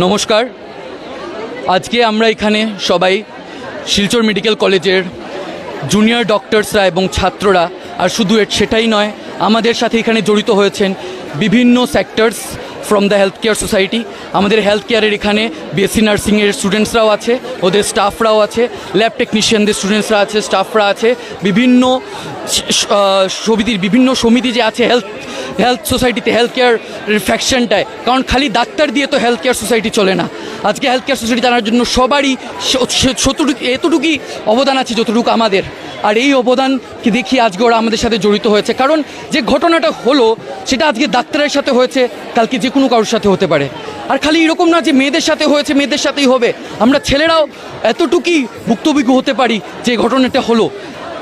নমস্কার। আজকে আমরা এখানে সবাই শিলচর মেডিকেল কলেজের জুনিয়র ডক্টরসরা এবং ছাত্ররা, আর শুধু সেটাই নয়, আমাদের সাথে এখানে জড়িত হয়েছেন বিভিন্ন sectors from the health care society. আমাদের হেলথ কেয়ারের এখানে বিএসসি নার্সিংয়ের স্টুডেন্টসরাও আছে, ওদের স্টাফরাও আছে, ল্যাব টেকনিশিয়ানদের স্টুডেন্টসরা আছে, স্টাফরা আছে, বিভিন্ন সমিতি যে আছে হেলথ সোসাইটিতে, হেলথ কেয়ার ফ্যাকশনটায়। কারণ খালি ডাক্তার দিয়ে তো হেলথ কেয়ার সোসাইটি চলে না। আজকে হেলথ কেয়ার সোসাইটি জানার জন্য সবারই এতটুকুই অবদান আছে যতটুকু আমাদের। আর এই অবদানকে দেখিয়ে আজকে ওরা আমাদের সাথে জড়িত হয়েছে। কারণ যে ঘটনাটা হলো সেটা আজকে ডাক্তারের সাথে হয়েছে, কালকে যে কোনো কারোর সাথে হতে পারে। আর খালি এরকম না যে মেয়েদের সাথে হয়েছে মেয়েদের সাথেই হবে, আমরা ছেলেরাও এতটুকুই ভুক্তভোগী হতে পারি যে ঘটনাটা হলো।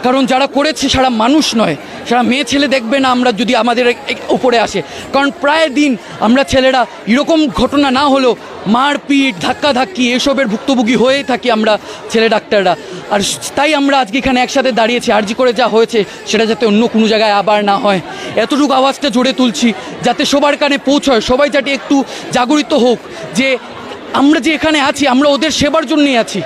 কারণ যারা করেছে সারা মানুষ নয়, সারা মেয়ে ছেলে দেখবে না আমরা যদি আমাদের উপরে আসে। কারণ প্রায় দিন আমরা ছেলেরা এরকম ঘটনা না হলেও মারপিট ধাক্কাধাক্কি এসবের ভুক্তভোগী হয়েই থাকি আমরা ছেলে ডাক্তাররা। আর তাই আমরা আজকে এখানে একসাথে দাঁড়িয়েছি, আরজি করে যা হয়েছে সেটা যাতে অন্য কোনো জায়গায় আবার না হয়, এতটুকু আওয়াজটা জোরে তুলছি যাতে সবার কানে পৌঁছয়, সবাই যাতে একটু জাগরিত হোক যে আমরা যে এখানে আছি আমরা ওদের সেবার জন্যই আছি।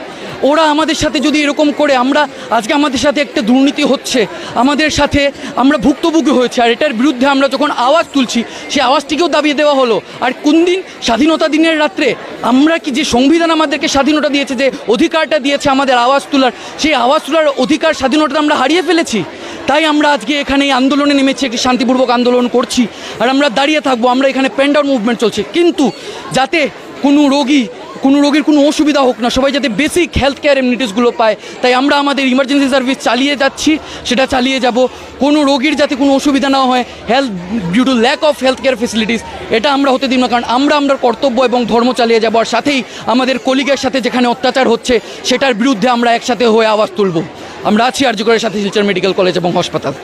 ওরা আমাদের সাথে যদি এরকম করে, আমরা আজকে আমাদের সাথে একটা দুর্নীতি হচ্ছে, আমাদের সাথে আমরা ভুক্তভোগী হয়েছে, আর এটার বিরুদ্ধে আমরা যখন আওয়াজ তুলছি সেই আওয়াজটিকেও দাবিয়ে দেওয়া হলো। আর কোন দিন? স্বাধীনতা দিনের রাত্রে। আমরা কি যে সংবিধান আমাদেরকে স্বাধীনতা দিয়েছে, যে অধিকারটা দিয়েছে আমাদের আওয়াজ তোলার, সেই আওয়াজ তোলার অধিকার স্বাধীনতা আমরা হারিয়ে ফেলেছি। তাই আমরা আজকে এখানে এই আন্দোলনে নেমেছি, একটি শান্তিপূর্বক আন্দোলন করছি। আর আমরা দাঁড়িয়ে থাকবো। আমরা এখানে পেন ডাউন মুভমেন্ট চলছে, কিন্তু যাতে কোনো রোগীর কোনো অসুবিধা হোক না, সবাই যাতে বেসিক হেলথ কেয়ার এমনিটিসগুলো পায়। তাই আমরা আমাদের ইমার্জেন্সি সার্ভিস চালিয়ে যাচ্ছি, সেটা চালিয়ে যাব। কোনো রোগীর যাতে কোনো অসুবিধা না হয় due to lack of health care facilities, এটা আমরা হতে দিব না। কারণ আমরা কর্তব্য এবং ধর্ম চালিয়ে যাব। আর সাথেই আমাদের কলিগের সাথে যেখানে অত্যাচার হচ্ছে সেটার বিরুদ্ধে আমরা একসাথে হয়ে আওয়াজ তুলব। আমরা আছি আরজি করের সাথে শিলচর মেডিকেল কলেজ এবং হাসপাতাল।